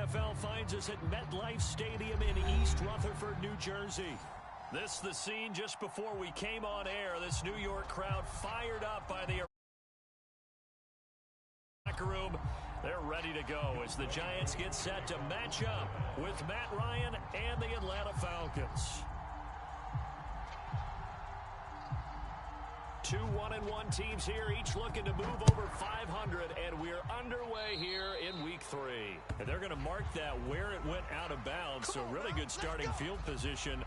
NFL finds us at MetLife Stadium in East Rutherford, New Jersey. This is the scene just before we came on air. This New York crowd fired up by the locker room. They're ready to go as the Giants get set to match up with Matt Ryan and the Atlanta Falcons. 2 1-1 teams here, each looking to move over 500, and we're underway here in week 3. And they're going to mark that where it went out of bounds, so really good starting field position.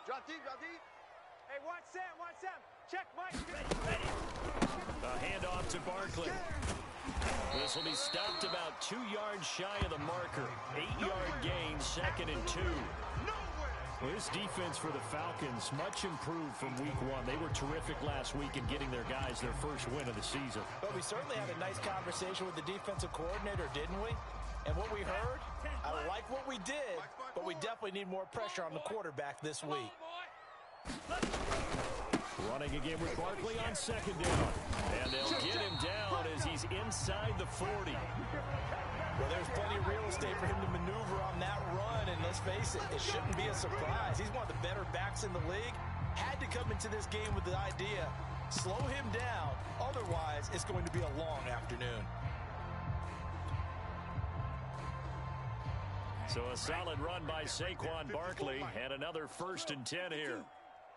Drop deep. Hey, watch Sam. Check, Mike. Ready. A handoff to Barkley. This will be stopped about 2 yards shy of the marker. 8-yard gain, 2nd and 2. Well, this defense for the Falcons, much improved from week 1. They were terrific last week in getting their guys their first win of the season. But we certainly had a nice conversation with the defensive coordinator, didn't we? And what we heard, I like what we did, but we definitely need more pressure on the quarterback this week. Running again with Barkley on 2nd down. And they'll get him down as he's inside the 40. Well, there's plenty of real estate for him to maneuver on that run, and let's face it, it shouldn't be a surprise. He's one of the better backs in the league. Had to come into this game with the idea, slow him down, otherwise it's going to be a long afternoon. So a solid run by Saquon Barkley, and another 1st and 10 here.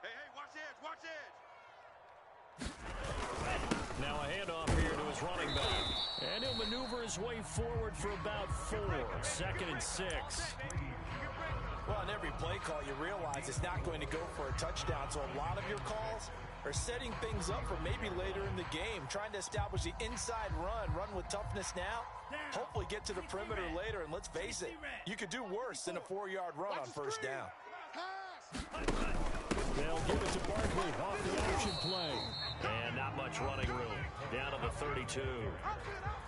Hey, watch edge. Now a handoff here to his running back. And he'll maneuver his way forward for about 4. 2nd and 6. Well, on every play call, you realize it's not going to go for a touchdown, so a lot of your calls are setting things up for maybe later in the game, trying to establish the inside run with toughness now, hopefully get to the perimeter later, and let's face it, you could do worse than a 4-yard run on 1st down. They'll give it to Barkley off the action play. And not much running room. Down to the 32.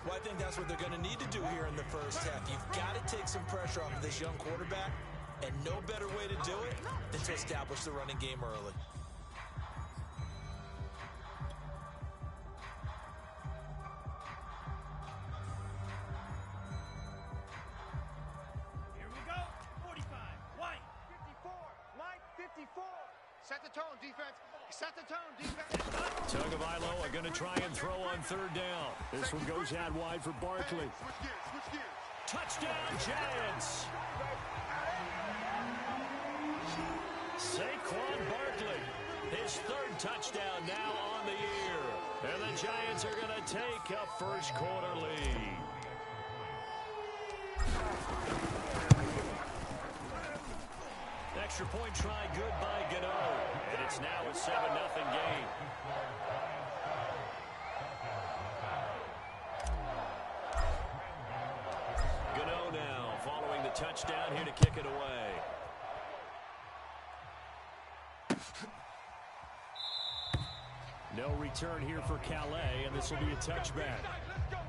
Well, I think that's what they're going to need to do here in the first half. You've got to take some pressure off of this young quarterback, and no better way to do it than to establish the running game early. Here we go. 45. White. 54. Mike, 54. Set the tone, defense. Set the tone, defense. Tagovailoa are going to try and throw on 3rd down. This one goes out wide for Barkley. Switch gears. Touchdown, Giants. Saquon Barkley, his 3rd touchdown now on the year. And the Giants are going to take a first-quarter lead. Extra point try good by Gano. And it's now a 7-0 game. Gano now following the touchdown here to kick it away. No return here for Calais, and this will be a touchback. Let's go.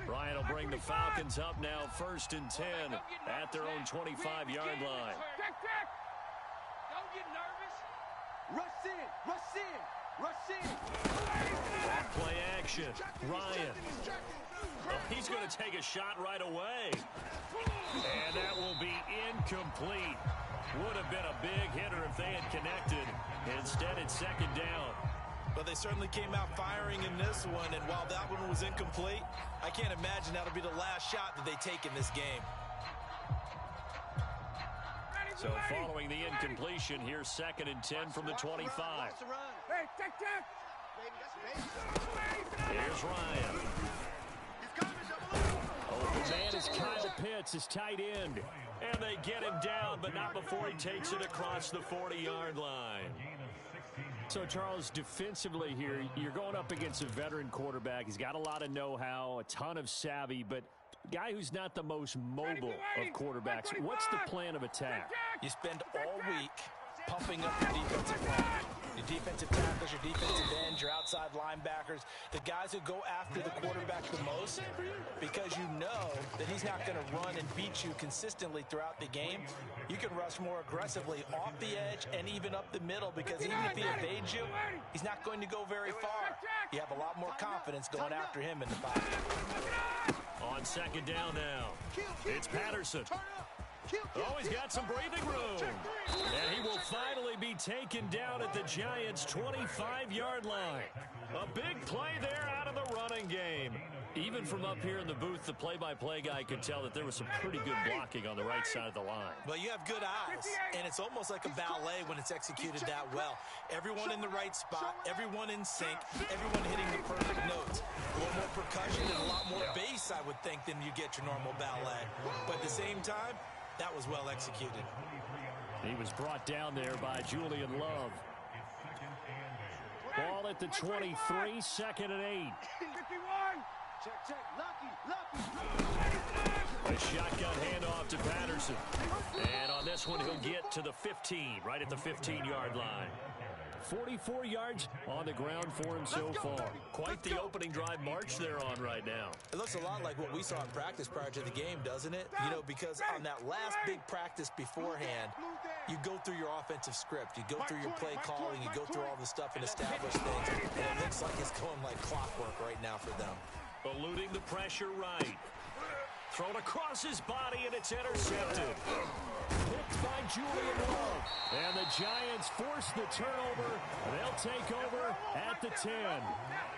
Ryan will bring the Falcons up now 1st and 10 at their own 25-yard line. Check. Don't get nervous. Rush in. Back play action. Ryan. Oh, he's going to take a shot right away. And that will be incomplete. Would have been a big hitter if they had connected. Instead, it's 2nd down. But they certainly came out firing in this one, and while that one was incomplete, I can't imagine that'll be the last shot that they take in this game. So following the incompletion, here's 2nd and 10 from the 25. Hey, check. Baby, that's baby. Here's Ryan. He's coming, double up. The man is Kyle Pitts, his tight end. And they get him down, but not before he takes it across the 40-yard line. So, Charles, defensively here, you're going up against a veteran quarterback. He's got a lot of know-how, a ton of savvy, but guy who's not the most mobile of quarterbacks. What's the plan of attack? You spend all week pumping up your defensive line. Your defensive tackles, your defensive ends, your outside linebackers, the guys who go after the quarterback the most, because you know that he's not going to run and beat you consistently throughout the game. You can rush more aggressively off the edge and even up the middle, because even if he evades you, he's not going to go very far. You have a lot more confidence going after him in the pocket. On second down now, it's Patterson. Oh, he's got some breathing room. And he will finally be taken down at the Giants' 25-yard line. A big play there out of the running game. Even from up here in the booth, the play-by-play guy could tell that there was some pretty good blocking on the right side of the line. Well, you have good eyes, and it's almost like a ballet when it's executed that well. Everyone in the right spot, everyone in sync, everyone hitting the perfect notes. A little more percussion and a lot more bass, I would think, than you get your normal ballet. But at the same time, that was well executed. He was brought down there by Julian Love. Ball at the 23, 2nd and 8. 51. Check. Lucky. A shotgun handoff to Patterson. And on this one, he'll get to the 15, right at the 15-yard line. 44 yards on the ground for him so far. Quite the opening drive march they're on right now. It looks a lot like what we saw in practice prior to the game, doesn't it? You know, because on that last big practice beforehand, you go through your offensive script. You go through your play calling. You go through all the stuff and establish things. And it looks like it's going like clockwork right now for them. Eluding the pressure right. Thrown across his body, and it's intercepted. Picked by Julian Love. And the Giants force the turnover. They'll take over at the 10.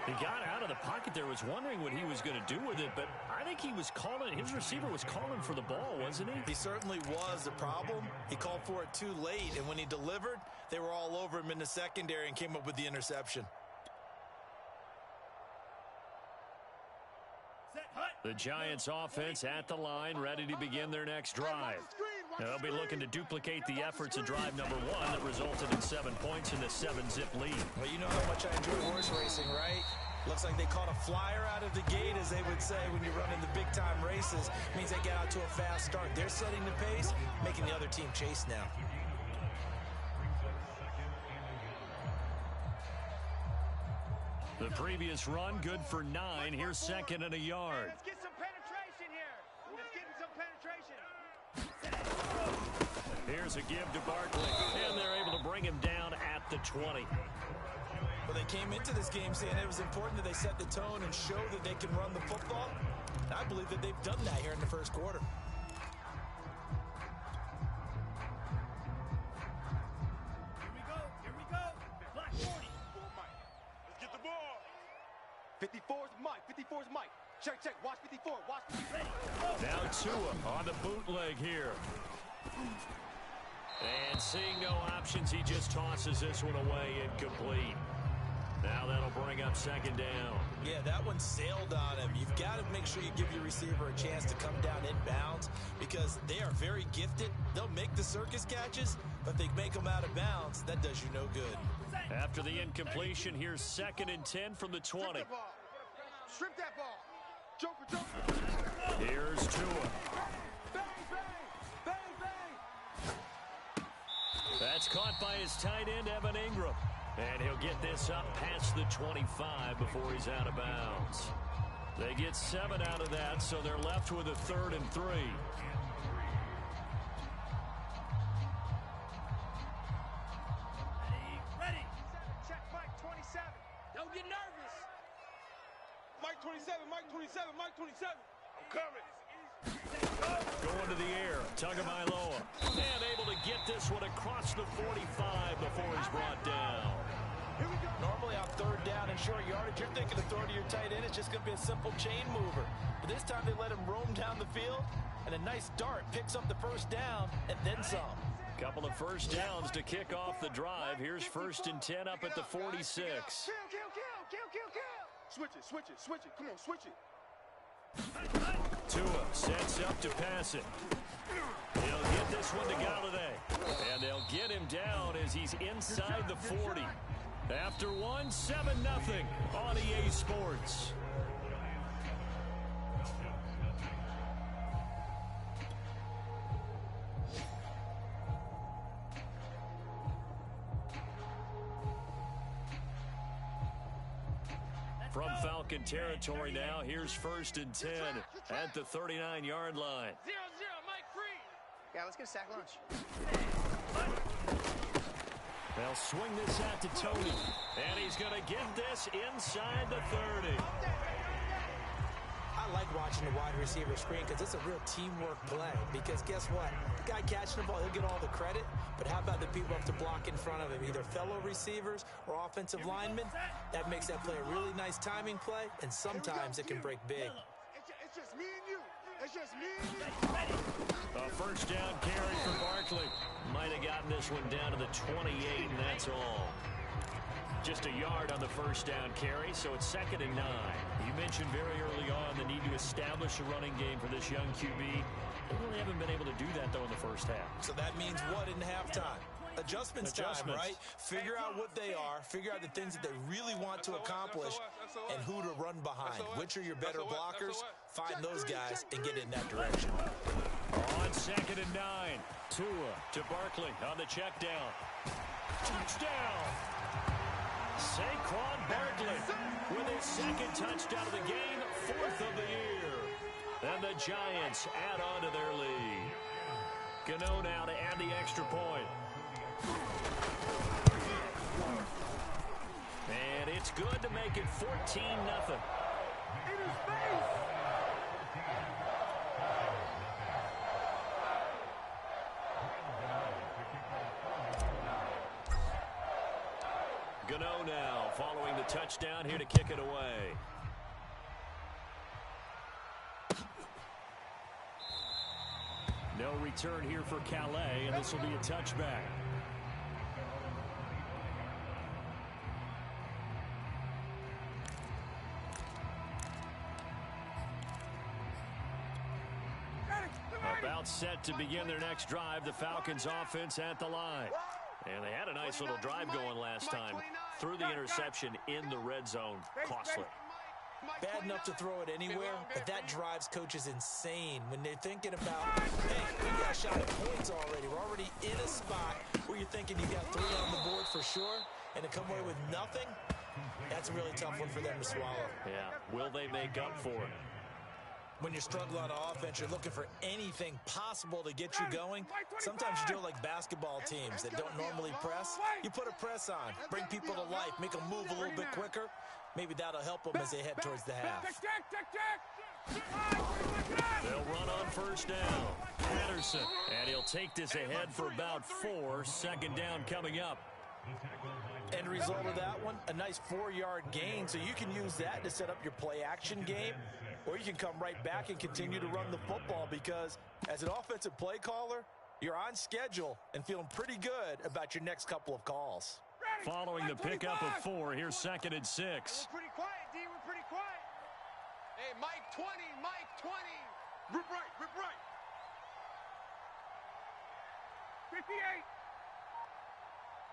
He got out of the pocket there, was wondering what he was going to do with it, but I think he was calling, his receiver was calling for the ball, wasn't he? He certainly was. The problem, he called for it too late, and when he delivered, they were all over him in the secondary and came up with the interception. The Giants offense at the line, ready to begin their next drive. They'll be looking to duplicate the efforts of drive number 1 that resulted in 7 points in the 7-zip lead. Well, you know how much I enjoy horse racing, right? Looks like they caught a flyer out of the gate, as they would say when you're running the big-time races. It means they get out to a fast start. They're setting the pace, making the other team chase now. The previous run, good for 9. Here's 2nd and a yard. Let's get some penetration here. Let's get some penetration. Here's a give to Barkley, and they're able to bring him down at the 20. Well, they came into this game saying it was important that they set the tone and show that they can run the football. And I believe that they've done that here in the first quarter. Here we go. Black 40. Let's get the ball. 54's Mike. 54's Mike. Check. Watch 54. Watch 54. Now Tua on the bootleg here. And seeing no options, he just tosses this one away incomplete. Now that'll bring up 2nd down. Yeah, that one sailed on him. You've got to make sure you give your receiver a chance to come down inbounds, because they are very gifted. They'll make the circus catches, but if they make them out of bounds, that does you no good. After the incompletion, here's 2nd and 10 from the 20. Strip that ball. Joker. Here's Tua. Bang, bang. That's caught by his tight end, Evan Ingram. And he'll get this up past the 25 before he's out of bounds. They get 7 out of that, so they're left with a 3rd and 3. Ready. Check Mike 27. Don't get nervous. Mike 27. I'm coming. Going to the air, Tagovailoa. And able to get this one across the 45 before he's brought down. Normally on 3rd down and short yardage, you're thinking to throw to your tight end. It's just going to be a simple chain mover. But this time they let him roam down the field, and a nice dart picks up the 1st down and then some. Couple of 1st downs to kick off the drive. Here's 1st and 10 up at the 46. Kill. Switch it. Come on, switch it. Tua sets up to pass it. He'll get this one to Galladay. And they'll get him down as he's inside the 40. After one, 7-0 on EA Sports. From Falcon territory now, here's 1st and 10 at the 39-yard line. 0-0, Mike Free. Yeah, let's get a sack lunch. They'll swing this out to Tony, and he's going to get this inside the 30. I like watching the wide receiver screen because it's a real teamwork play. Because guess what? The guy catching the ball, he'll get all the credit. But how about the people up to block in front of him? Either fellow receivers or offensive linemen. That makes that play a really nice timing play. And sometimes it can break big. It's just me and you. It's just me and you. A first down carry for Barkley. Might have gotten this one down to the 28, and that's all. Just a yard on the first down carry, so it's 2nd and 9. You mentioned very early on the need to establish a running game for this young QB. They really haven't been able to do that, though, in the first half. So that means what in halftime? Adjustments time, right? Figure out what they are, figure out the things that they really want to accomplish, and who to run behind. Which are your better blockers? Find those guys and get in that direction. On 2nd and 9, Tua to Barkley on the check down. Touchdown! Saquon Barkley with his 2nd touchdown of the game, 4th of the year. And the Giants add on to their lead. Gano now to add the extra point. And it's good to make it 14-0. Gano now following the touchdown here to kick it away. No return here for Calais, and this will be a touchback. About set to begin their next drive, the Falcons offense at the line. And they had a nice little drive going last time. Threw the interception in the red zone. Costly. Bad enough to throw it anywhere, but that drives coaches insane when they're thinking about, hey, we got a shot at points already. We're already in a spot where you're thinking you got 3 on the board for sure, and to come away with nothing, that's a really tough one for them to swallow. Yeah, will they make up for it? When you're struggling on offense, you're looking for anything possible to get you going. Sometimes you do it like basketball teams that don't normally press. You put a press on, bring people to life, make them move a little bit quicker. Maybe that'll help them as they head towards the half. They'll run on first down. Patterson, and he'll take this ahead for about 4. 2nd down coming up. End result of that one, a nice 4-yard gain, so you can use that to set up your play-action game, or you can come right back and continue to run the football because as an offensive play caller, you're on schedule and feeling pretty good about your next couple of calls. Following the pickup of 4, here's 2nd and 6. We're pretty quiet, D. We're pretty quiet. Hey, Mike 20, Mike 20. Rip right, rip right. 58.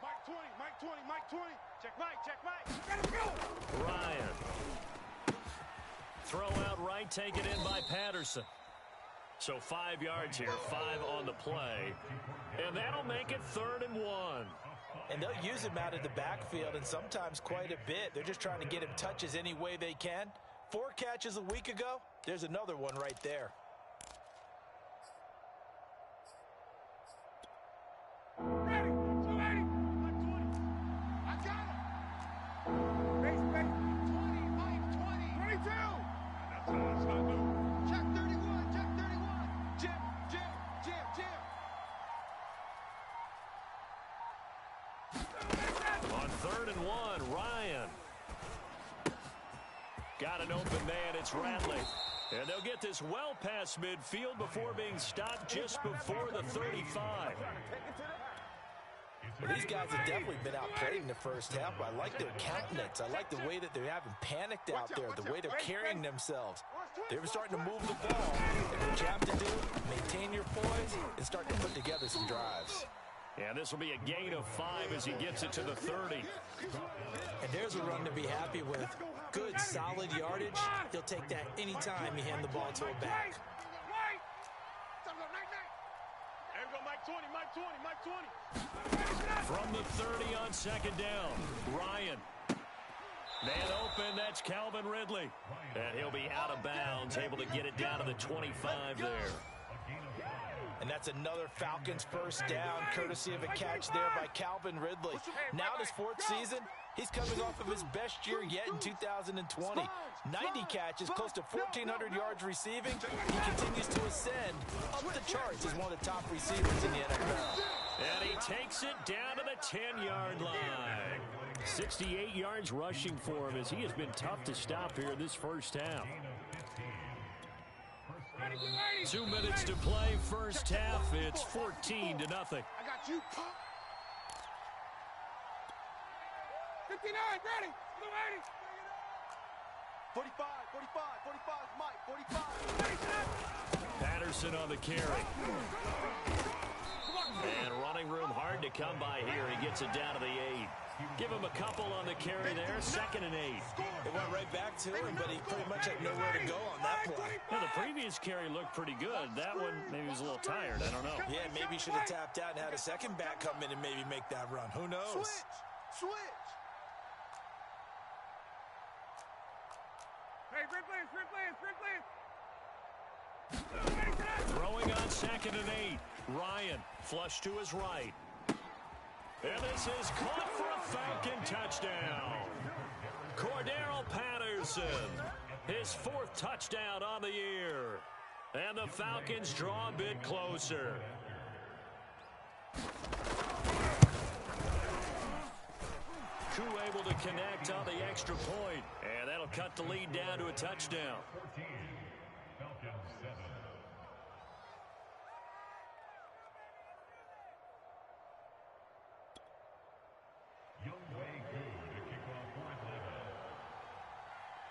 Mike 20, Mike 20, Mike 20. Check Mike, check Mike. Let's go. Ryan. Throw out right, taken in by Patterson. So 5 yards here, 5 on the play. And that'll make it 3rd and 1. And they'll use him out of the backfield, and sometimes quite a bit. They're just trying to get him touches any way they can. 4 catches a week ago, there's another one right there. Ready, 280. Mike 20. I got him. Base, 20, Mike 20. 22. That's how I do. Check 31, check 31. Jim, Jim, Jim, Jim. On 3rd and 1, Ryan. Got an open man, it's Ratley. And they'll get this well past midfield before being stopped just before the 35. Well, these guys have definitely been outplayed in the first half, but I like their countenance. I like the way that they're having panicked out there, the way they're carrying themselves. They're starting to move the ball. And what you have to do, maintain your poise and start to put together some drives. And this will be a gain of 5 as he gets it to the 30. And there's a run to be happy with. Good, solid yardage. He'll take that anytime you hand the ball to a back. Here we go, Mike 20, Mike 20, Mike 20. From the 30 on second down, Ryan. Man open, that's Calvin Ridley. And he'll be out of bounds, able to get it down to the 25 there. And that's another Falcons first down, courtesy of a catch there by Calvin Ridley. Now in his 4th season, he's coming off of his best year yet in 2020. 90 catches, close to 1,400 yards receiving. He continues to ascend up the charts as one of the top receivers in the NFL. And he takes it down to the 10-yard line. 68 yards rushing for him as he has been tough to stop here in this first half. 2 minutes to play, first half. It's 14-0. I got you. 59, ready. 45, 45, 45, Mike, 45. Patterson on the carry. And running room hard to come by here. He gets it down to the 8. Give him a couple on the carry there. 2nd and 8. It went right back to him, but he pretty much had nowhere to go on that play. Well, the previous carry looked pretty good. That one, maybe he was a little tired. I don't know. Yeah, maybe he should have tapped out and had a second back come in and maybe make that run. Who knows? Switch. Hey, Throwing on 2nd and 8. Ryan, flush to his right. And this is caught for a Falcon touchdown. Cordero Patterson, his 4th touchdown on the year. And the Falcons draw a bit closer. Koo able to connect on the extra point. And that'll cut the lead down to a touchdown.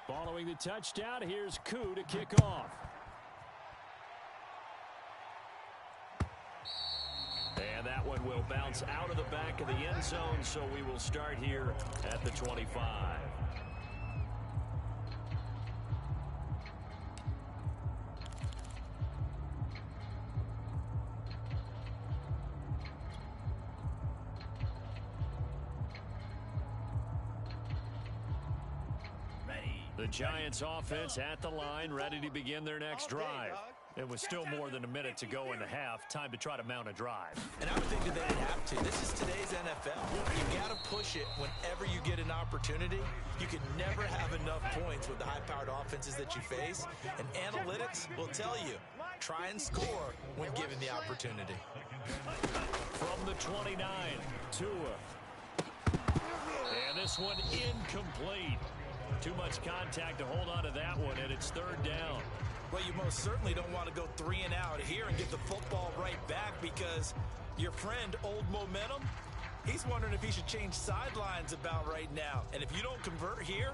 Following the touchdown, here's Koo to kick off. And that one will bounce out of the back of the end zone, so we will start here at the 25. The Giants offense at the line, ready to begin their next drive. It was still more than a minute to go in the half. Time to try to mount a drive. And I would think that they would have to. This is today's NFL. You got to push it whenever you get an opportunity. You can never have enough points with the high-powered offenses that you face. And analytics will tell you, try and score when given the opportunity. From the 29, Tua. And this one incomplete. Too much contact to hold on to that one, and it's 3rd down. Well, you most certainly don't want to go 3 and out here and get the football right back because your friend, Old Momentum, he's wondering if he should change sidelines about right now. And if you don't convert here,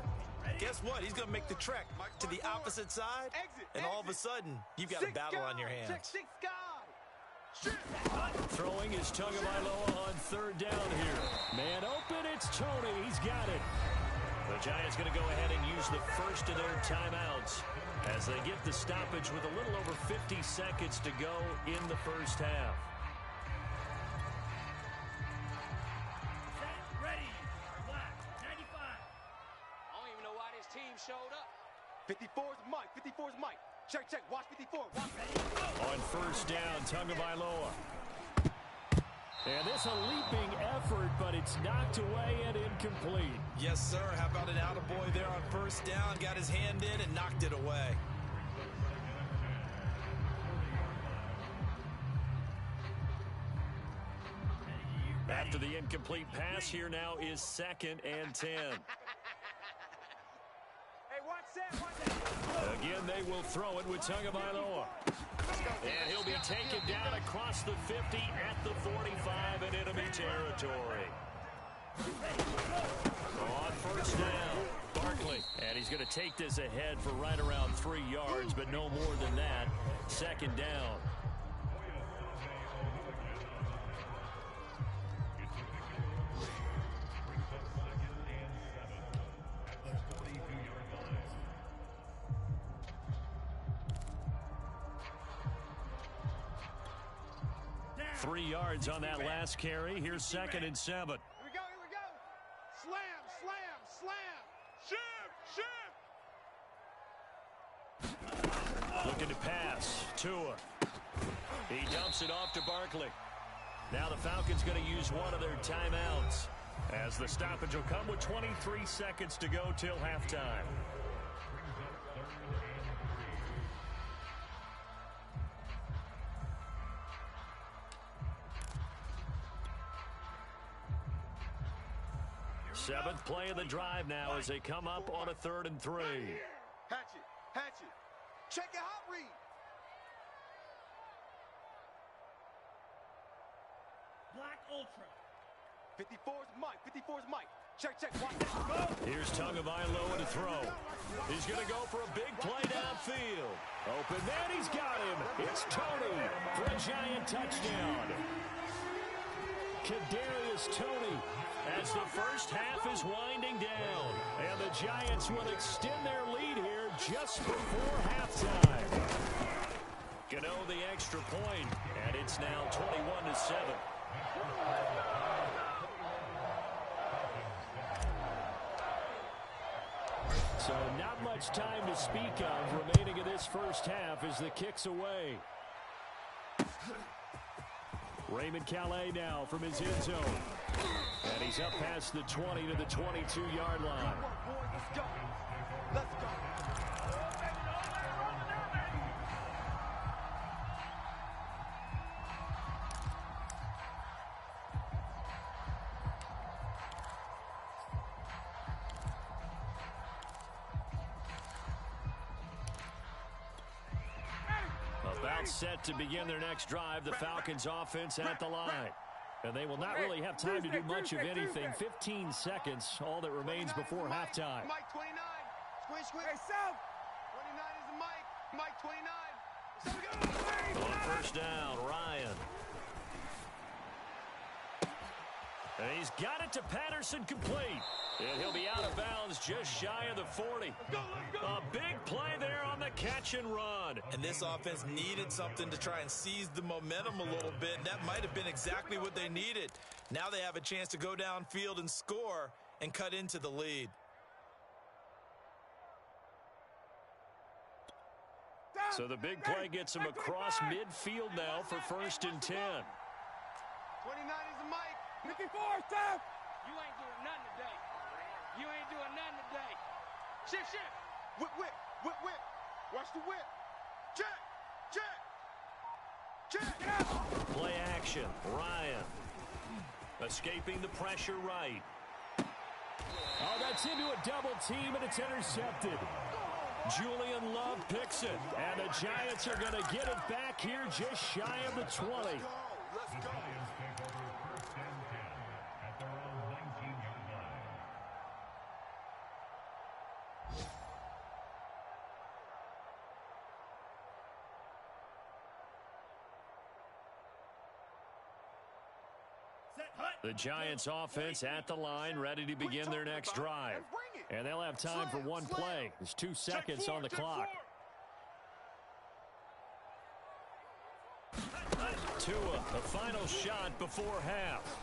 guess what? He's going to make the trek to the opposite side, and all of a sudden, you've got a battle on your hands. Throwing is Tagovailoa on 3rd down here. Man open, it's Tony. He's got it. The Giants going to go ahead and use the first of their timeouts as they get the stoppage with a little over 50 seconds to go in the first half. Set, ready, black, 95. I don't even know why this team showed up. 54's Mike, 54's Mike. Check, watch 54, watch. On 1st down, Tagovailoa. And this a leaping effort, but it's knocked away and incomplete. Yes, sir. How about an attaboy there on 1st down? Got his hand in and knocked it away. After the incomplete pass, here now is 2nd and 10. Hey, watch that. Again, they will throw it with Tagovailoa. And he'll be taken down across the 50 at the 45 in enemy territory. On first down, Barkley. And he's going to take this ahead for right around 3 yards, but no more than that. Second down. Three yards on that last carry. Here's 2nd and 7. Here we go, here we go. Slam, slam, slam. Shift, shift. Looking to pass. Tua. He dumps it off to Barkley. Now the Falcons going to use one of their timeouts, as the stoppage will come with 23 seconds to go till halftime. Seventh play of the drive now as they come up on a 3rd and 3. Hatch it, hatch it. Check your hot read. Black Ultra. 54's Mike, 54's Mike. Check, check, watch that. Here's Tagovailoa to throw. He's going to go for a big play downfield. Open man, he's got him. It's Tony for a giant touchdown. Kadarius Toney, as the first half is winding down. And the Giants will extend their lead here just before halftime. Gano the extra point, and it's now 21-7. So not much time to speak of remaining in this first half as the kick's away. Raymond Calais now from his end zone. And he's up past the 20 to the 22-yard line. Let's go. Let's go. About set to begin their next drive, the Falcons offense at the line. And they will not really have time to do much of anything. 15 seconds, all that remains before halftime. Mike 29. Squish, squish. Hey, South. 29 is the Mike. Mike 29. On first down, Ryan. And he's got it to Patterson, complete. And he'll be out of bounds just shy of the 40. A big play there on the catch and run. And this offense needed something to try and seize the momentum a little bit. And that might have been exactly what they needed. Now they have a chance to go downfield and score and cut into the lead. So the big play gets him across midfield now for 1st and 10. 29 is the Mike. 54, South. You ain't doing nothing today. You ain't doing nothing today. Shift, shift. Whip, whip, whip, whip. Watch the whip. Check, check. Check. Get out. Play action. Ryan. Escaping the pressure right. Oh, that's into a double team, and it's intercepted. Julian Love picks it, and the Giants are going to get it back here just shy of the 20. Let's go. The Giants offense at the line, ready to begin their next drive. And they'll have time for one play. There's 2 seconds on the clock. Tua, the final shot before half.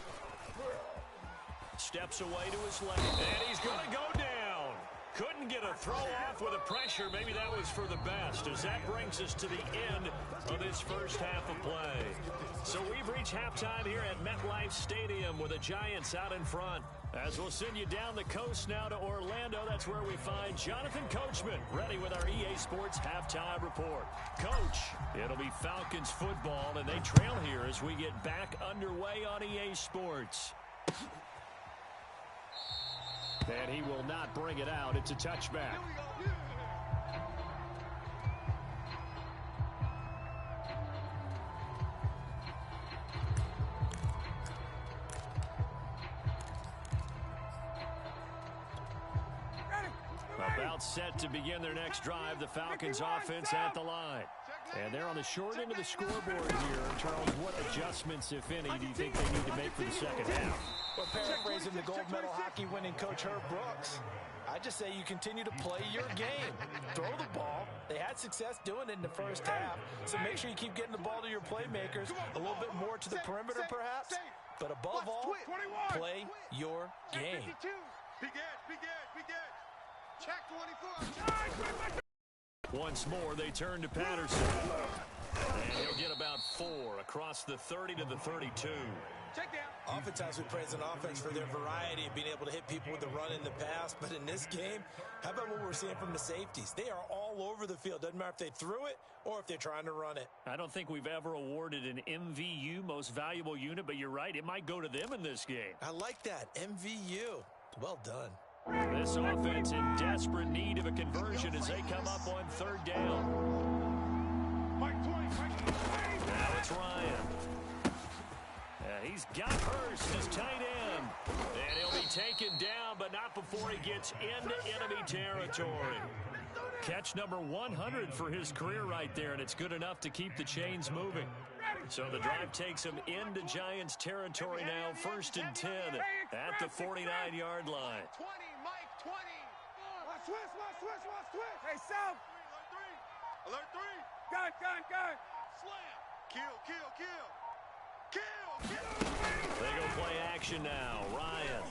Steps away to his left, and he's going to go down. Couldn't get a throw off with the pressure. Maybe that was for the best, as that brings us to the end of this first half of play. So we've reached halftime here at MetLife Stadium with the Giants out in front. As we'll send you down the coast now to Orlando, that's where we find Jonathan Coachman ready with our EA Sports halftime report. Coach, it'll be Falcons football, and they trail here as we get back underway on EA Sports. And he will not bring it out. It's a touchback. about set to begin their next drive. The Falcons offense at the line. And they're on the short end of the scoreboard here. Charles, what adjustments, if any, do you think they need to make for the second half? Well, paraphrasing the gold medal hockey winning coach Herb Brooks, I just say you continue to play your game. Throw the ball. They had success doing it in the first half, so make sure you keep getting the ball to your playmakers, a little bit more to the perimeter perhaps, but above all, play your game. Big edge. Check 24. Once more, they turn to Patterson. And he'll get about 4 across the 30 to the 32. Check down. Oftentimes we praise an offense for their variety of being able to hit people with the run in the pass, but in this game, how about what we're seeing from the safeties? They are all over the field. Doesn't matter if they threw it or if they're trying to run it. I don't think we've ever awarded an MVU, most valuable unit, but you're right, it might go to them in this game. I like that, MVU. Well done. This offense in desperate need of a conversion as they come up on third down. Now it's Ryan. He's got Hurst as tight end. And he'll be taken down, but not before he gets into enemy territory. Catch number 100 for his career right there, and it's good enough to keep the chains moving. So the drive takes him into Giants territory now, 1st and 10 at the 49-yard line. 20, Mike, 20. Watch twist. Hey, South. Alert 3. Gun. Slam. Kill. They go play action now. Ryan.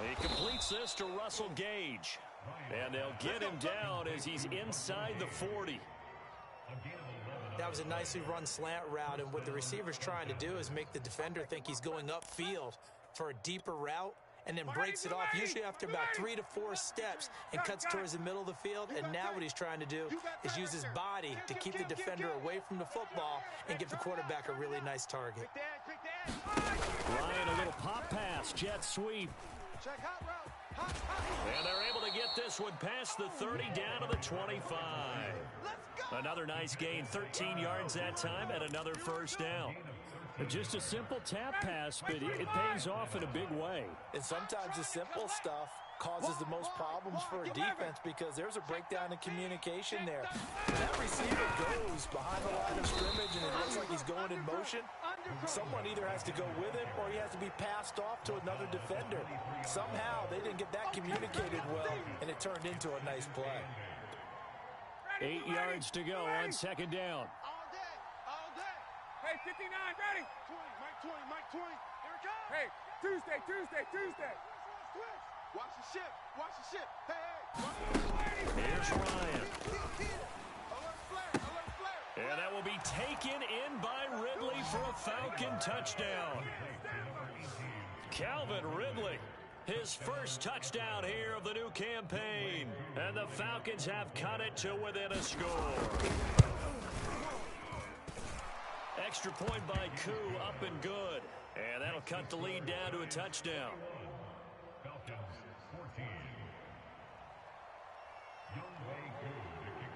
He completes this to Russell Gage. And they'll get him down as he's inside the 40. That was a nicely run slant route, and what the receiver's trying to do is make the defender think he's going upfield for a deeper route, and then breaks it off usually after about 3 to 4 steps and cuts towards the middle of the field. And now what he's trying to do is use his body to keep the defender away from the football and give the quarterback a really nice target. Ryan, a little pop pass, jet sweep. And they're able to get this one past the 30 down to the 25. Another nice gain, 13 yards that time, and another first down. Just a simple tap pass, but it pays off in a big way. And sometimes the simple stuff causes the most problems for a defense because there's a breakdown in communication there. When that receiver goes behind the line of scrimmage and it looks like he's going in motion, someone either has to go with him or he has to be passed off to another defender. Somehow they didn't get that communicated well, and it turned into a nice play. 8 yards to go on second down. All day. Hey, 59, ready. 20, Mike 20. Here it comes. Hey, Tuesday. Watch the ship. Hey. Here's Ryan. Alert flare. And that will be taken in by Ridley for a Falcon touchdown. Calvin Ridley, his first touchdown here of the new campaign. And the Falcons have cut it to within a score. Extra point by Koo, up and good. And that'll cut the lead down to a touchdown.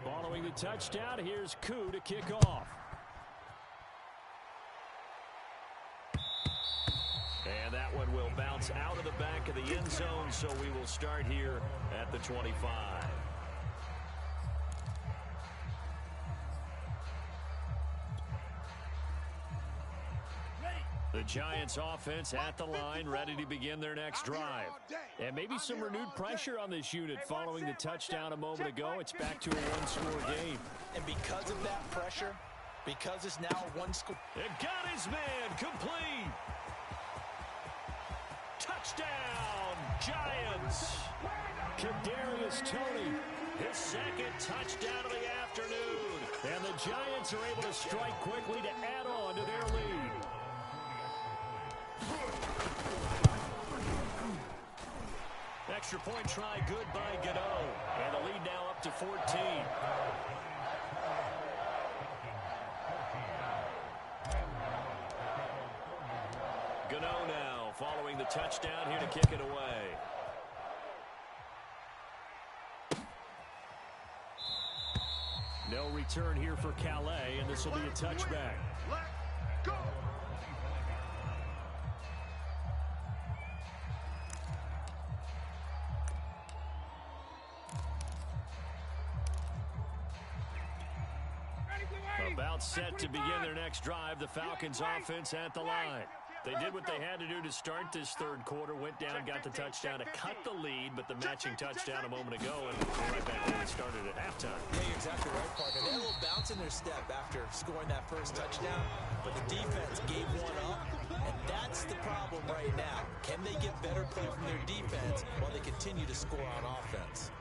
Following the touchdown, here's Koo to kick off. And that one will bounce out of the back of the end zone, so we will start here at the 25. The Giants offense at the line, ready to begin their next drive. And maybe some renewed pressure on this unit following the touchdown a moment ago. It's back to a one-score game. And because of that pressure, because it's now a one-score. It got his man complete. Touchdown, Giants. Kadarius Toney, his second touchdown of the afternoon. And the Giants are able to strike quickly to add on to their lead. Extra point try good by Gano. And the lead now up to 14. Gano now following the touchdown here to kick it away. No return here for Calais, and this will be a touchback. Let's go. About set to begin their next drive, the Falcons offense at the line. They did what they had to do to start this third quarter, went down, got the touchdown to cut the lead, but the matching touchdown a moment ago, and right back where we started at halftime. Yeah, you're exactly right, partner. They had a little bounce in their step after scoring that first touchdown, but the defense gave one up, and that's the problem right now. Can they get better play from their defense while they continue to score on offense?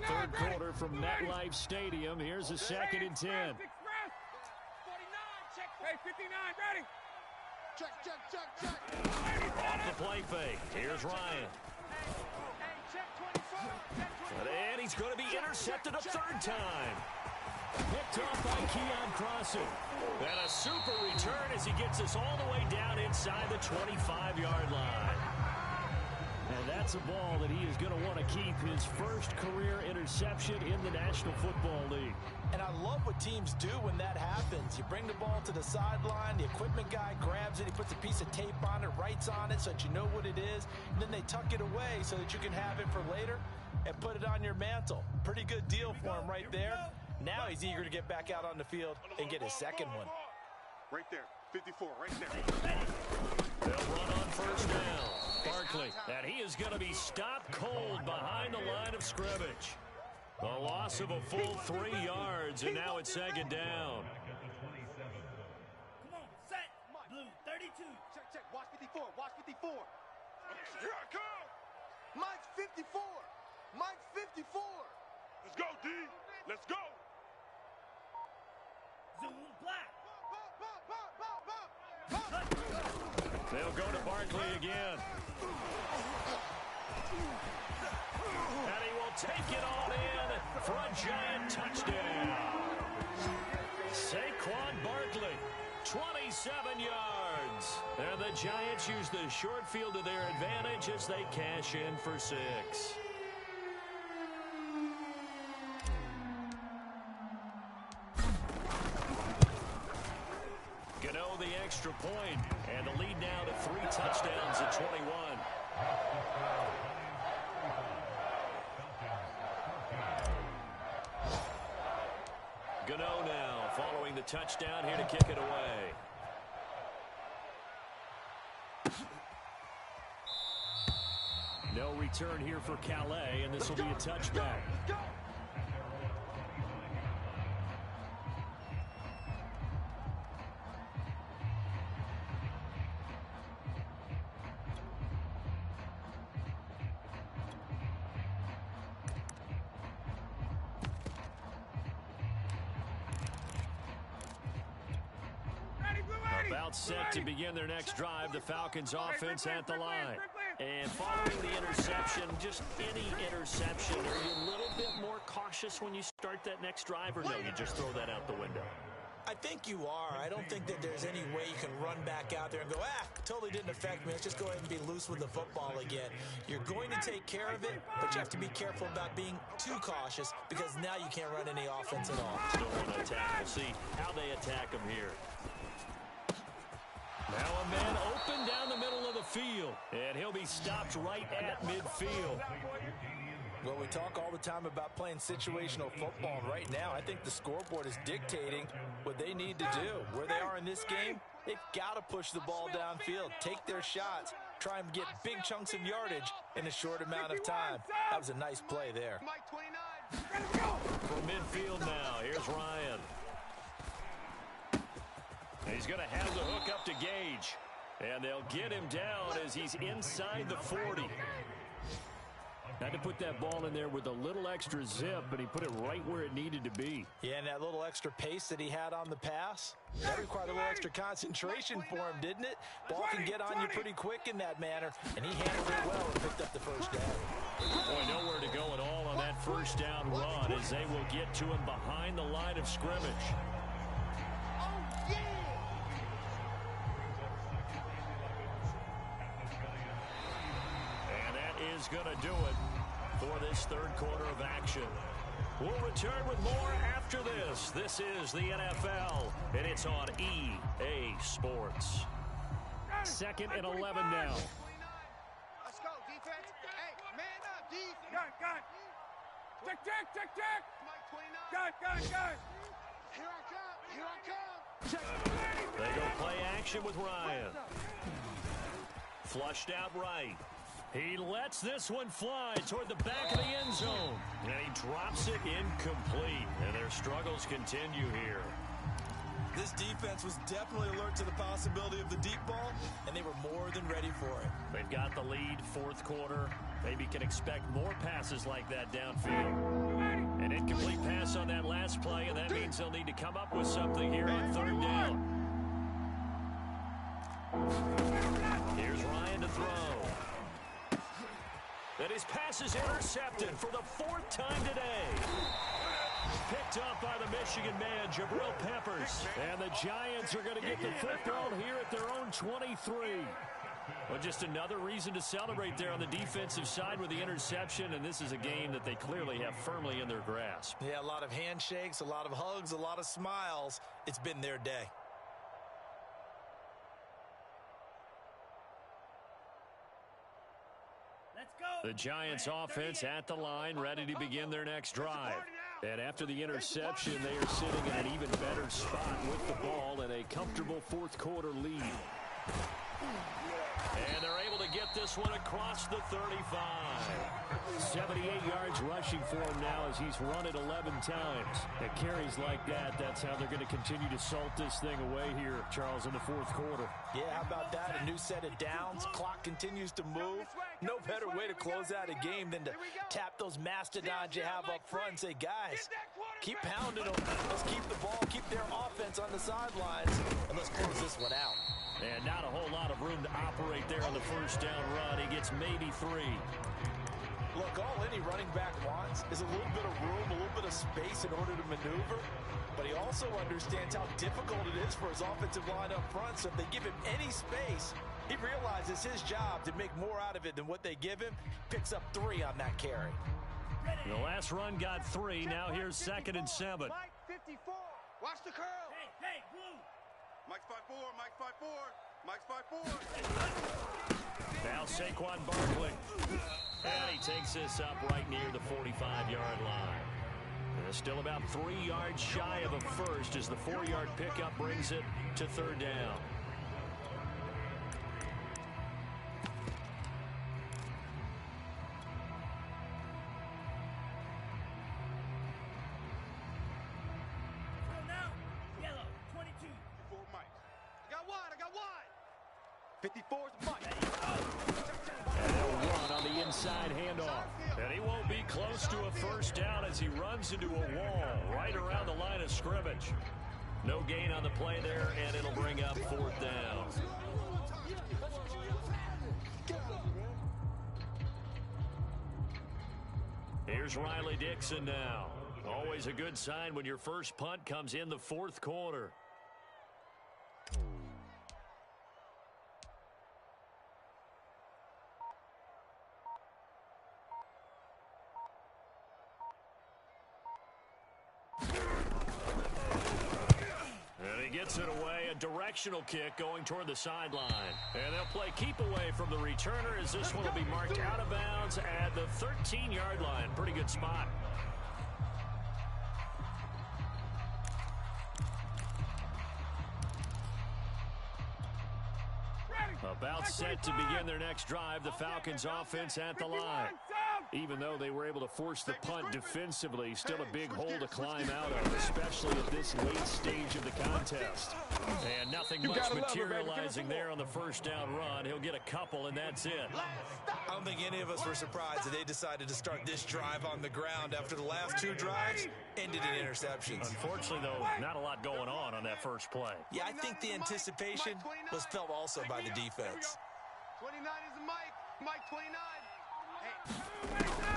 Third quarter from MetLife Stadium. Here's a 2nd and 10. 49, check. Hey, 59, ready. Check. Off the play fake. Here's Ryan. And he's going to be intercepted a third time. Picked off by Keon Crossen. And a super return as he gets us all the way down inside the 25-yard line. And that's a ball that he is going to want to keep, his first career interception in the National Football League. And I love what teams do when that happens. You bring the ball to the sideline, the equipment guy grabs it, he puts a piece of tape on it, writes on it so that you know what it is, and then they tuck it away so that you can have it for later and put it on your mantle. Pretty good deal for him right there. Now he's eager to get back out on the field and get his second one. Right there, 54, right there. They'll run on first down. Barkley, and he is going to be stopped cold behind the line of scrimmage. A loss of a full 3 yards, and now it's 2nd down. Come on, set. Blue, 32. Check. Watch 54. Watch 54. Here I come. Mike's 54. Mike's 54. Let's go, D. Let's go. Zoom black. They'll go to Barkley again. And he will take it all in for a giant touchdown. Saquon Barkley, 27 yards. And the Giants use the short field to their advantage as they cash in for 6. Gano the extra point, and the lead now to 3 touchdowns at 21. Gano now following the touchdown here to kick it away. No return here for Calais, and this will be a touchback. About set to begin their next drive, the Falcons offense at the line. And following the interception, just any interception, are you a little bit more cautious when you start that next drive, or no, you just throw that out the window? I think you are. I don't think that there's any way you can run back out there and go, totally didn't affect me. Let's just go ahead and be loose with the football again. You're going to take care of it, but you have to be careful about being too cautious because now you can't run any offense at all. Still want to attack. We'll see how they attack him here. Now a man open down the middle of the field, and he'll be stopped right at midfield. Well, we talk all the time about playing situational football, and right now I think the scoreboard is dictating what they need to do. Where they are in this game, they've got to push the ball downfield, take their shots, try and get big chunks of yardage in a short amount of time. That was a nice play there. From midfield now, here's Ryan. He's going to have the hook up to Gage. And they'll get him down as he's inside the 40. Had to put that ball in there with a little extra zip, but he put it right where it needed to be. Yeah, and that little extra pace that he had on the pass, that required a little extra concentration for him, didn't it? Ball can get on you pretty quick in that manner, and he handled it well and picked up the first down. Boy, nowhere to go at all on that first down run as they will get to him behind the line of scrimmage. Is going to do it for this third quarter of action. We'll return with more after this. This is the NFL, and it's on EA Sports. 2nd and 11 now. Let's go, defense. Hey, man up, defense. Gun. Tick. Mike 29. Gun. Here I come. They go play action with Ryan. Flushed out right. He lets this one fly toward the back of the end zone. And he drops it incomplete. And their struggles continue here. This defense was definitely alert to the possibility of the deep ball, and they were more than ready for it. They've got the lead, fourth quarter. Maybe can expect more passes like that downfield. An incomplete pass on that last play, and that means they'll need to come up with something here on 3rd down. Here's Ryan to throw. And his pass is intercepted for the 4th time today. Picked up by the Michigan man, Jabril Peppers. And the Giants are going to get the football here at their own 23. Well, just another reason to celebrate there on the defensive side with the interception, and this is a game that they clearly have firmly in their grasp. Yeah, a lot of handshakes, a lot of hugs, a lot of smiles. It's been their day. The Giants offense at the line, ready to begin their next drive. And after the interception, they are sitting in an even better spot with the ball and a comfortable 4th quarter lead. And they're able to get this one across the 35. 78 yards rushing for him now as he's run it 11 times. At carries like that, that's how they're going to continue to salt this thing away here, Charles, in the 4th quarter. Yeah, how about that? A new set of downs. Clock continues to move. No better way to close out a game than to tap those mastodons you have up front and say, guys, keep pounding them. Let's keep the ball, keep their offense on the sidelines, and let's close this one out. And not a whole lot of room to operate there on the 1st down run. He gets maybe 3. Look, all any running back wants is a little bit of room, a little bit of space in order to maneuver. But he also understands how difficult it is for his offensive line up front. So if they give him any space, he realizes his job to make more out of it than what they give him. Picks up 3 on that carry. The last run got 3. Now here's 2nd and 7. Mike 54. Watch the curl. Hey, Blue. Mike's 5'4", Mike's 5'4". Now Saquon Barkley. And he takes this up right near the 45-yard line. And still about 3 yards shy of a first as the 4-yard pickup brings it to 3rd down. Yellow, 22. For Mike. I got wide. 54's Mike. And they'll run on the inside handoff. And he won't be close to a 1st down as he runs into a wall right around the line of scrimmage. No gain on the play there, and it'll bring up 4th down. Here's Riley Dixon now. Always a good sign when your first punt comes in the 4th quarter. Gets it away, a directional kick going toward the sideline. And they'll play keep away from the returner as this one will be marked out of bounds at the 13-yard line. Pretty good spot. About set to begin their next drive, the Falcons offense at the line. Even though they were able to force the punt defensively, still a big hole to climb out of, especially at this late stage of the contest. And nothing much materializing there on the 1st down run. He'll get a couple, and that's it. I don't think any of us were surprised that they decided to start this drive on the ground after the last 2 drives ended in interceptions. Unfortunately, though, not a lot going on that first play. Yeah, I think the anticipation was felt also by the defense. 29 is Mike 29.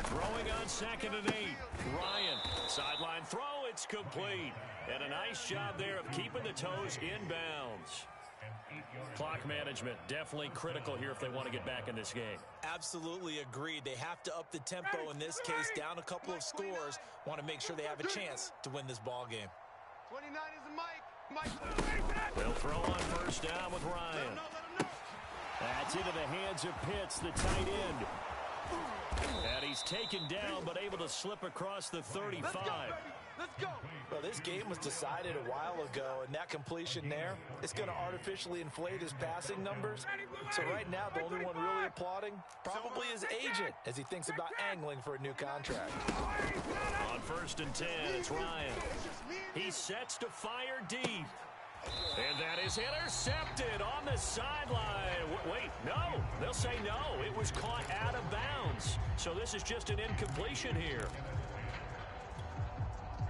Throwing on 2nd and 8. Ryan, sideline throw, it's complete. And a nice job there of keeping the toes inbounds. Clock management definitely critical here if they want to get back in this game. Absolutely agreed. They have to up the tempo in this case, down a couple of scores. Want to make sure they have a chance to win this ball game. 29 is Mike. They'll throw on 1st down with Ryan. That's into the hands of Pitts, the tight end. And he's taken down, but able to slip across the 35. Let's go, baby. Let's go. Well, this game was decided a while ago, and that completion there is going to artificially inflate his passing numbers. So right now, the only one really applauding probably his agent as he thinks about angling for a new contract. On 1st and 10, it's Ryan. He sets to fire deep. And that is intercepted on the sideline. Wait, no. They'll say no. It was caught out of bounds. So this is just an incompletion here.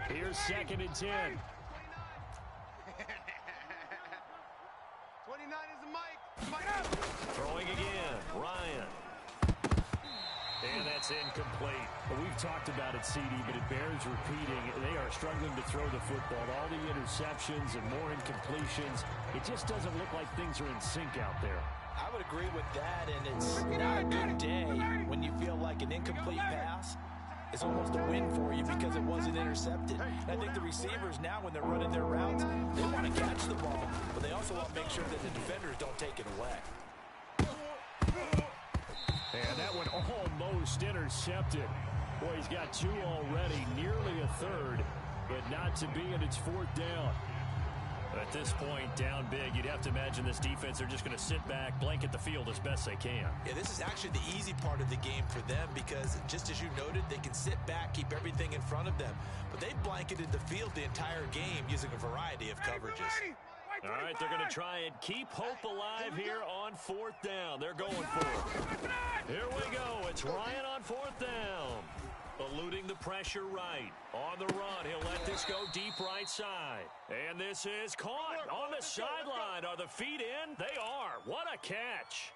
Here's 2nd and 10. 29 is the mic. Throwing again. Ryan. And that's incomplete. Well, we've talked about it, CD, but it bears repeating. They are struggling to throw the football. All the interceptions and more incompletions. It just doesn't look like things are in sync out there. I would agree with that, and it's not a good day when you feel like an incomplete pass is almost a win for you because it wasn't intercepted. And I think the receivers now, when they're running their routes, they want to catch the ball, but they also want to make sure that the defenders don't take it away. And that one almost intercepted. Boy, he's got 2 already, nearly a third, but not to be, and it's 4th down. At this point, down big, you'd have to imagine this defense, they're just going to sit back, blanket the field as best they can. Yeah, this is actually the easy part of the game for them because, just as you noted, they can sit back, keep everything in front of them. But they blanketed the field the entire game using a variety of coverages. All right, they're going to try and keep hope alive here on 4th down. They're going for it. Here we go. It's Ryan on 4th down. Eluding the pressure right. On the run, he'll let this go deep right side. And this is caught on the sideline. Are the feet in? They are. What a catch.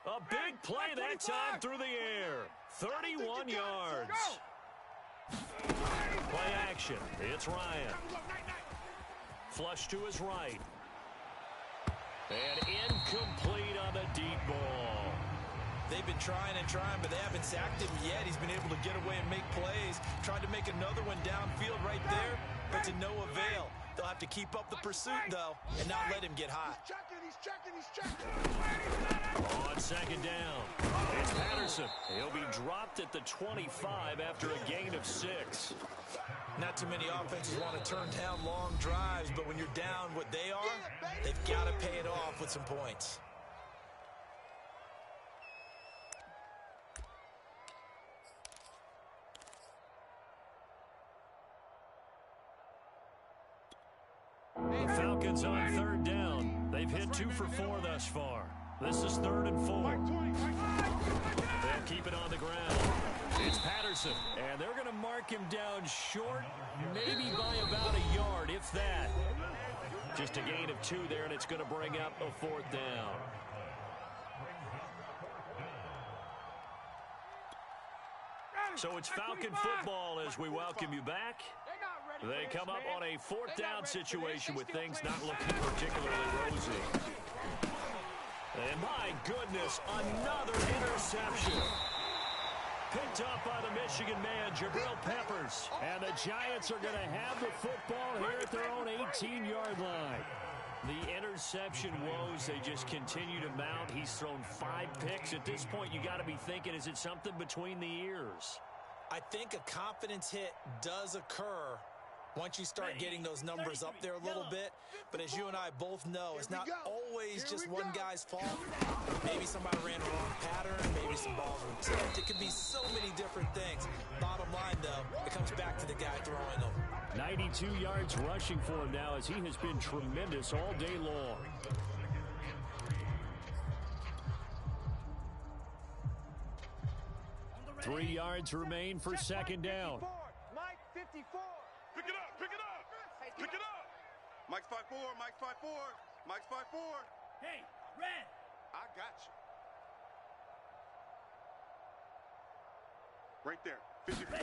A big play that time through the air. 31 yards. Play action. It's Ryan. Flush to his right. And incomplete on the deep ball. They've been trying and trying, but they haven't sacked him yet. He's been able to get away and make plays. Tried to make another one downfield right there, but to no avail. They'll have to keep up the pursuit, though, and not let him get hot. He's checking. On 2nd down, it's Patterson. He'll be dropped at the 25 after a gain of 6. Not too many offenses want to turn down long drives, but when you're down what they are, they've got to pay it off with some points. The Falcons on 3rd down. They've hit 2 for 4 thus far. This is 3rd and 4. They'll keep it on the ground. It's Patterson, and they're going to mark him down short, maybe by about a yard, if that. Just a gain of 2 there, and it's going to bring up a 4th down. So it's Falcon football as we welcome you back. They come up on a 4th down situation with things not looking particularly rosy. And my goodness, another interception. Picked up by the Michigan man, Jabril Peppers. And the Giants are going to have the football here at their own 18-yard line. The interception woes, they just continue to mount. He's thrown 5 picks. At this point, you got to be thinking, is it something between the ears? I think a confidence hit does occur once you start getting those numbers up there a little bit. But as you and I both know, it's not always just one guy's fault. Maybe somebody ran a wrong pattern. Maybe some balls were tipped. It could be so many different things. Bottom line, though, it comes back to the guy throwing them. 92 yards rushing for him now as he has been tremendous all day long. Three yards remain for 2nd down. Mike, 54. Pick it up. Pick it up. Mike's 5'4". Mike's 5'4". Mike's 5'4". Hey, Red. I got you. Right there. 54.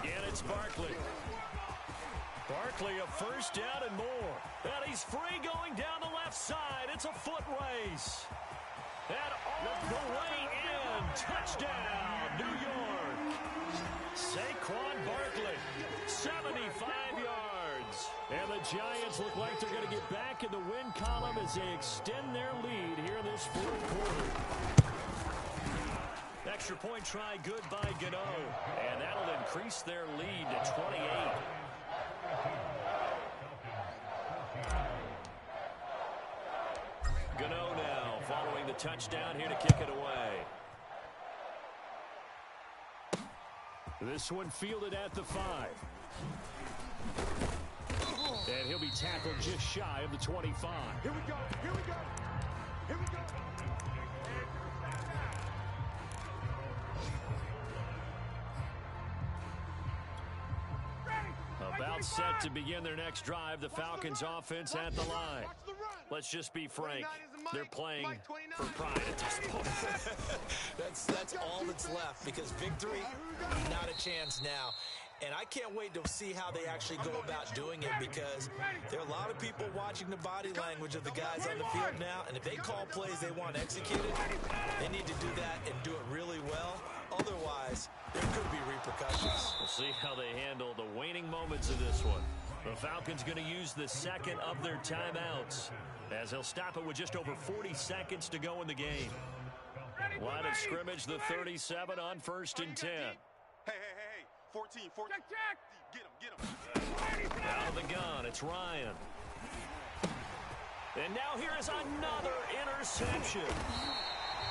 Again, it's Barkley. Barkley, a 1st down and more. And he's free going down the left side. It's a foot race. And all the way in. Touchdown, New York. Saquon Barkley, 75 yards. And the Giants look like they're going to get back in the win column as they extend their lead here in this fourth quarter. Extra point try good by Gano. And that'll increase their lead to 28. Gano now following the touchdown here to kick it away. This one fielded at the 5. And he'll be tackled just shy of the 25. Here we go. Here we go. Here we go. About set to begin their next drive. The Falcons offense at the line. Let's just be frank. They're playing for pride at this point. That's all that's left, because victory, not a chance now. And I can't wait to see how they actually go about doing it, because there are a lot of people watching the body language of the guys on the field now, and if they call plays they want executed, they need to do that and do it really well. Otherwise, there could be repercussions. We'll see how they handle the waning moments of this one. The Falcons going to use the second of their timeouts, as they'll stop it with just over 40 seconds to go in the game. Line of scrimmage, the 37 on 1st and 10. Hey. 14. Get him. Out of the gun, it's Ryan. And now here is another interception.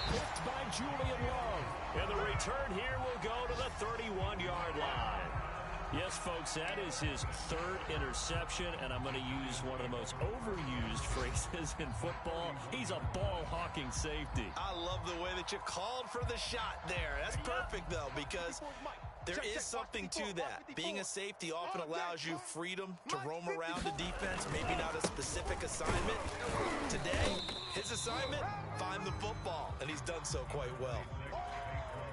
Picked by Julian Love. And the return here will go to the 31-yard line. Yes, folks, that is his 3rd interception, and I'm going to use one of the most overused phrases in football. He's a ball-hawking safety. I love the way that you called for the shot there. That's perfect, though, because there is something to that. Being a safety often allows you freedom to roam around the defense, maybe not a specific assignment. Today, his assignment, find the football, and he's done so quite well.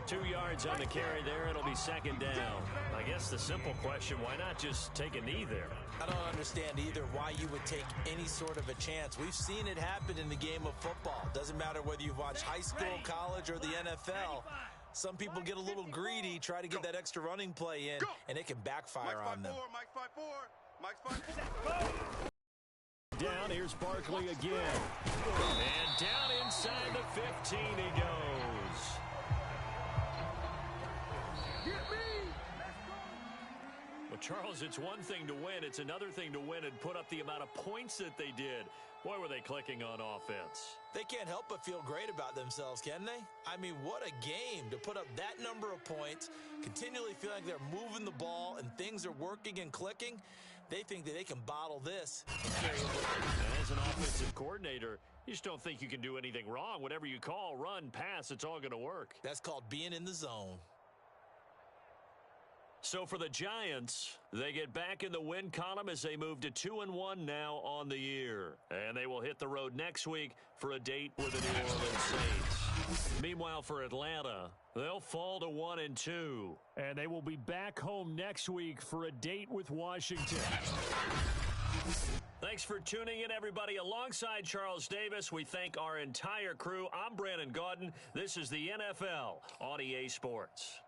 2 yards on the carry there. It'll be 2nd down. I guess the simple question, why not just take a knee there? I don't understand either why you would take any sort of a chance. We've seen it happen in the game of football. Doesn't matter whether you've watched high school, college, or the NFL. Some people get a little greedy, try to get that extra running play in, and it can backfire on them. Mike's 5'4". Down, here's Barkley again. And down inside the 15 he goes. Well, Charles, it's one thing to win. It's another thing to win and put up the amount of points that they did. Boy, were they clicking on offense. They can't help but feel great about themselves, can they? I mean, what a game to put up that number of points, continually feel like they're moving the ball and things are working and clicking. They think that they can bottle this. And as an offensive coordinator, you just don't think you can do anything wrong. Whatever you call, run, pass, it's all going to work. That's called being in the zone. So for the Giants, they get back in the win column as they move to 2-1 now on the year. And they will hit the road next week for a date with the New Orleans Saints. Meanwhile, for Atlanta, they'll fall to 1-2. And they will be back home next week for a date with Washington. Thanks for tuning in, everybody. Alongside Charles Davis, we thank our entire crew. I'm Brandon Gaudin. This is the NFL on EA Sports.